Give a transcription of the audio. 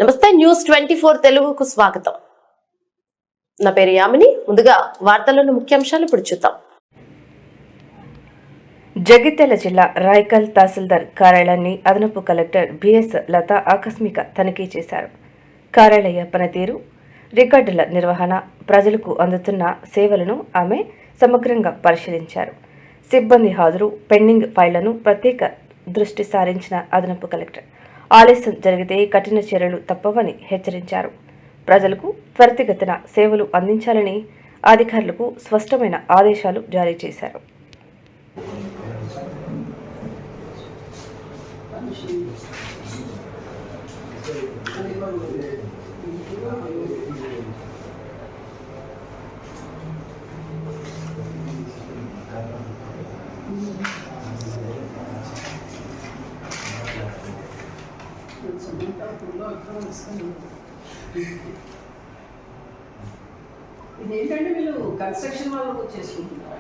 నమస్తే న్యూస్ 24 తెలుగుకు స్వాగతం. నా పేరు యామిని. ముందుగా వార్తల్లోని ముఖ్యాంశాలు ఇప్పుడు చూద్దాం. జగిత్యాల జిల్లా రాయకల్ తహసీల్దార్ కార్యాలయాన్ని అదనపు కలెక్టర్ బిఎస్ లత ఆకస్మిక తనిఖీ చేశారు. కార్యాలయ పనితీరు, రికార్డుల నిర్వహణ, ప్రజలకు అందుతున్న సేవలను ఆమె సమగ్రంగా పరిశీలించారు. సిబ్బంది హాజరు, పెండింగ్ ఫైళ్లను ప్రత్యేక దృష్టి సారించిన అదనపు కలెక్టర్ ఆలస్యం జరిగితే కఠిన చర్యలు తప్పవని హెచ్చరించారు. ప్రజలకు త్వరితగతిన సేవలు అందించాలని అధికారులకు స్పష్టమైన ఆదేశాలు జారీ చేశారు. ఇదేంటంటే వీళ్ళు కన్స్ట్రక్షన్ వాళ్ళు చేసుకుంటున్నారా?